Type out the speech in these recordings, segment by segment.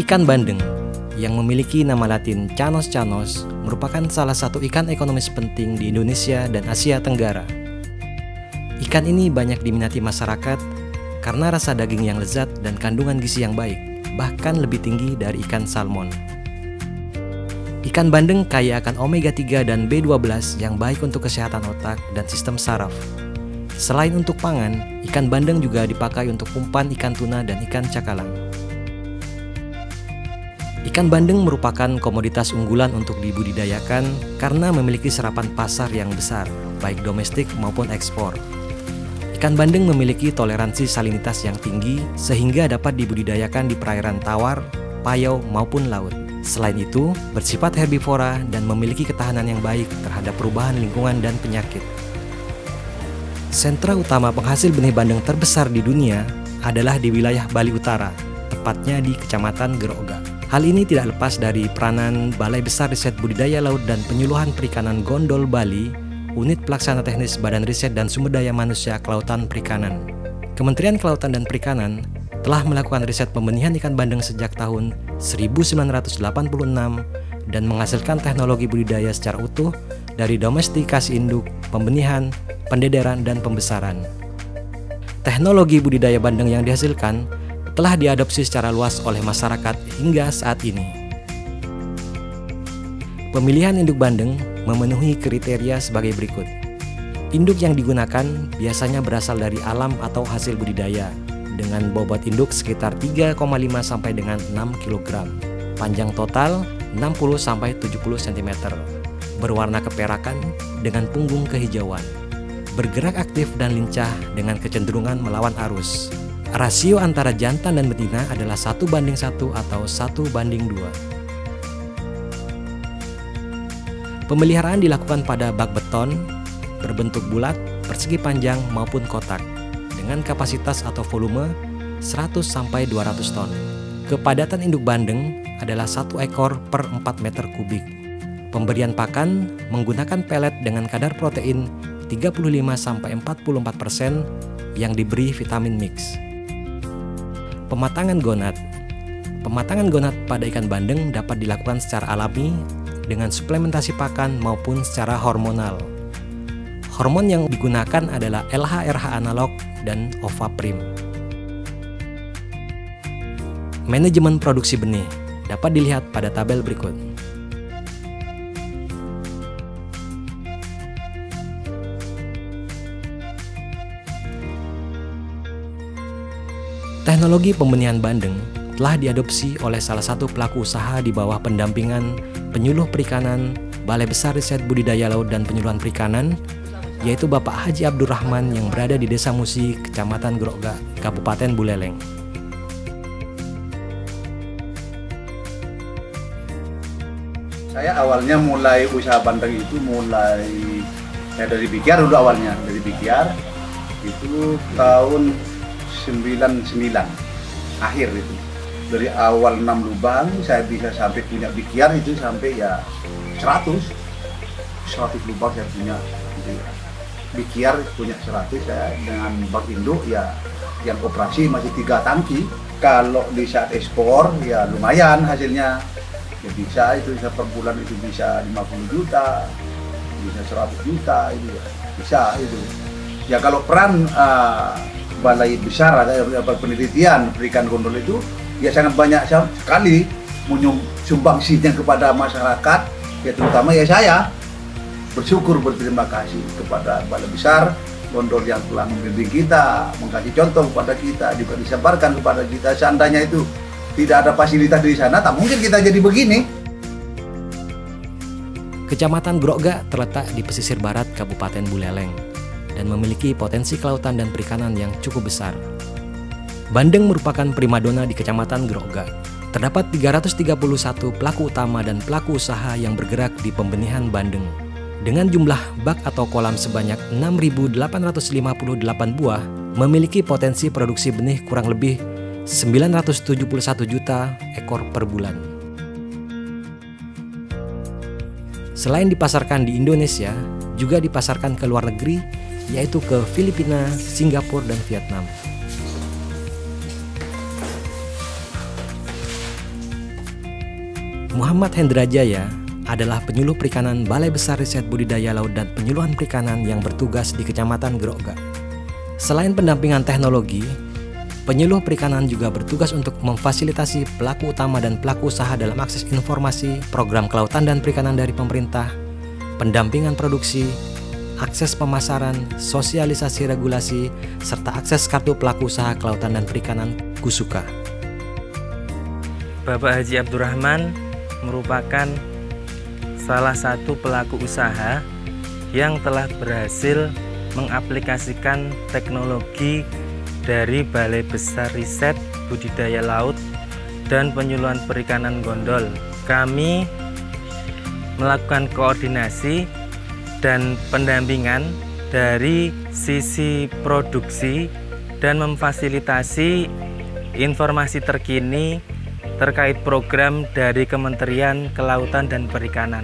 Ikan bandeng yang memiliki nama latin Canos canos merupakan salah satu ikan ekonomis penting di Indonesia dan Asia Tenggara. Ikan ini banyak diminati masyarakat karena rasa daging yang lezat dan kandungan gizi yang baik, bahkan lebih tinggi dari ikan salmon. Ikan bandeng kaya akan omega 3 dan B12 yang baik untuk kesehatan otak dan sistem saraf. Selain untuk pangan, ikan bandeng juga dipakai untuk umpan ikan tuna dan ikan cakalang. Ikan bandeng merupakan komoditas unggulan untuk dibudidayakan karena memiliki serapan pasar yang besar, baik domestik maupun ekspor. Ikan bandeng memiliki toleransi salinitas yang tinggi sehingga dapat dibudidayakan di perairan tawar, payau maupun laut. Selain itu, bersifat herbivora dan memiliki ketahanan yang baik terhadap perubahan lingkungan dan penyakit. Sentra utama penghasil benih bandeng terbesar di dunia adalah di wilayah Bali Utara, tepatnya di Kecamatan Grogga. Hal ini tidak lepas dari peranan Balai Besar Riset Budidaya Laut dan Penyuluhan Perikanan Gondol Bali, Unit Pelaksana Teknis Badan Riset dan Sumber Daya Manusia Kelautan Perikanan. Kementerian Kelautan dan Perikanan telah melakukan riset pembenihan ikan bandeng sejak tahun 1986 dan menghasilkan teknologi budidaya secara utuh dari domestikasi induk, pembenihan, pendederan, dan pembesaran. Teknologi budidaya bandeng yang dihasilkan telah diadopsi secara luas oleh masyarakat hingga saat ini. Pemilihan induk bandeng memenuhi kriteria sebagai berikut. Induk yang digunakan biasanya berasal dari alam atau hasil budidaya, dengan bobot induk sekitar 3,5 sampai dengan 6 kg. Panjang total 60 sampai 70 cm. Berwarna keperakan dengan punggung kehijauan. Bergerak aktif dan lincah dengan kecenderungan melawan arus. Rasio antara jantan dan betina adalah 1:1 atau 1:2. Pemeliharaan dilakukan pada bak beton berbentuk bulat, persegi panjang maupun kotak dengan kapasitas atau volume 100 sampai 200 ton. Kepadatan induk bandeng adalah 1 ekor per 4 meter kubik. Pemberian pakan menggunakan pelet dengan kadar protein 35 sampai 44% yang diberi vitamin mix. Pematangan gonad. Pematangan gonad pada ikan bandeng dapat dilakukan secara alami dengan suplementasi pakan maupun secara hormonal. Hormon yang digunakan adalah LH-RH analog dan Ovaprim. Manajemen produksi benih dapat dilihat pada tabel berikut. Teknologi pembenihan bandeng telah diadopsi oleh salah satu pelaku usaha di bawah pendampingan Penyuluh Perikanan Balai Besar Riset Budidaya Laut dan Penyuluhan Perikanan, yaitu Bapak Haji Abdurrahman yang berada di Desa Musi, Kecamatan Grogga, Kabupaten Buleleng. Saya awalnya mulai usaha bandeng itu dari Bikiar dulu awalnya, dari Bikiar itu tahun 99 akhir itu. Dari awal 6 lubang saya bisa sampai punya Bikiar itu sampai ya 100 lubang saya punya. Bikiar punya 100 saya dengan bak induk ya yang operasi masih 3 tangki. Kalau di saat ekspor ya lumayan hasilnya. Ya bisa itu bisa per bulan itu bisa 50 juta, bisa 100 juta itu ya. Bisa itu. Ya kalau peran Balai Besar atau penelitian perikan gondol itu ya sangat banyak sekali sumbangsinya kepada masyarakat, ya terutama ya saya bersyukur berterima kasih kepada Balai Besar gondol yang telah membimbing kita, mengkasih contoh kepada kita, juga disabarkan kepada kita. Seandainya itu tidak ada fasilitas di sana, tak mungkin kita jadi begini. Kecamatan Grogga terletak di pesisir barat Kabupaten Buleleng dan memiliki potensi kelautan dan perikanan yang cukup besar. Bandeng merupakan primadona di Kecamatan Grogga. Terdapat 331 pelaku utama dan pelaku usaha yang bergerak di pembenihan bandeng. Dengan jumlah bak atau kolam sebanyak 6.858 buah, memiliki potensi produksi benih kurang lebih 971 juta ekor per bulan. Selain dipasarkan di Indonesia, juga dipasarkan ke luar negeri, yaitu ke Filipina, Singapura, dan Vietnam. Muhammad Hendra Jaya adalah penyuluh perikanan Balai Besar Riset Budidaya Laut dan Penyuluhan Perikanan yang bertugas di Kecamatan Grogga. Selain pendampingan teknologi, penyuluh perikanan juga bertugas untuk memfasilitasi pelaku utama dan pelaku usaha dalam akses informasi, program kelautan dan perikanan dari pemerintah, pendampingan produksi, akses pemasaran, sosialisasi regulasi, serta akses kartu pelaku usaha kelautan dan perikanan KUSUKA. Bapak Haji Abdurrahman merupakan salah satu pelaku usaha yang telah berhasil mengaplikasikan teknologi dari Balai Besar Riset Budidaya Laut dan Penyuluhan Perikanan Gondol. Kami melakukan koordinasi dan pendampingan dari sisi produksi dan memfasilitasi informasi terkini terkait program dari Kementerian Kelautan dan Perikanan.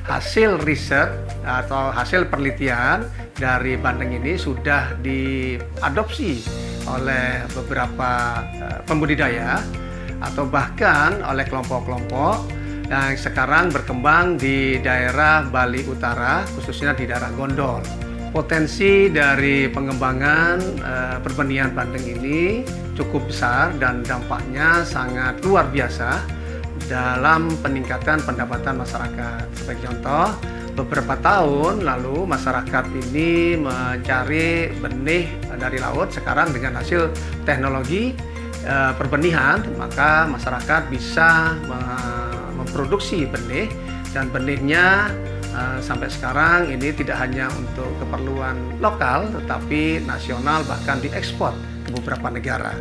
Hasil riset atau hasil penelitian dari bandeng ini sudah diadopsi oleh beberapa pembudidaya atau bahkan oleh kelompok-kelompok yang sekarang berkembang di daerah Bali Utara, khususnya di daerah Gondol. Potensi dari pengembangan perbenihan bandeng ini cukup besar dan dampaknya sangat luar biasa dalam peningkatan pendapatan masyarakat. Sebagai contoh, beberapa tahun lalu masyarakat ini mencari benih dari laut. Sekarang dengan hasil teknologi perbenihan, maka masyarakat bisa memproduksi benih, dan benihnya sampai sekarang ini tidak hanya untuk keperluan lokal, tetapi nasional, bahkan diekspor ke beberapa negara.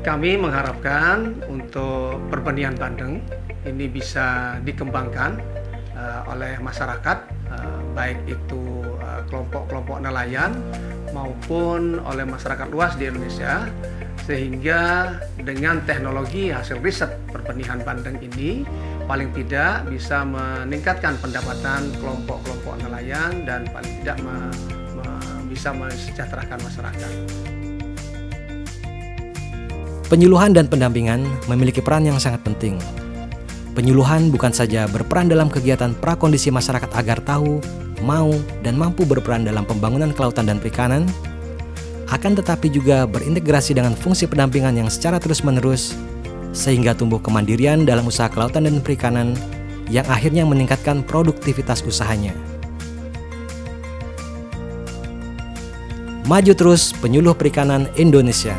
Kami mengharapkan untuk perbenihan bandeng ini bisa dikembangkan oleh masyarakat, baik itu kelompok-kelompok nelayan maupun oleh masyarakat luas di Indonesia, sehingga dengan teknologi hasil riset perbenihan bandeng ini paling tidak bisa meningkatkan pendapatan kelompok-kelompok nelayan dan paling tidak bisa mensejahterakan masyarakat. Penyuluhan dan pendampingan memiliki peran yang sangat penting. Penyuluhan bukan saja berperan dalam kegiatan prakondisi masyarakat agar tahu, mau, dan mampu berperan dalam pembangunan kelautan dan perikanan, akan tetapi juga berintegrasi dengan fungsi pendampingan yang secara terus-menerus sehingga tumbuh kemandirian dalam usaha kelautan dan perikanan yang akhirnya meningkatkan produktivitas usahanya. Maju terus penyuluh perikanan Indonesia.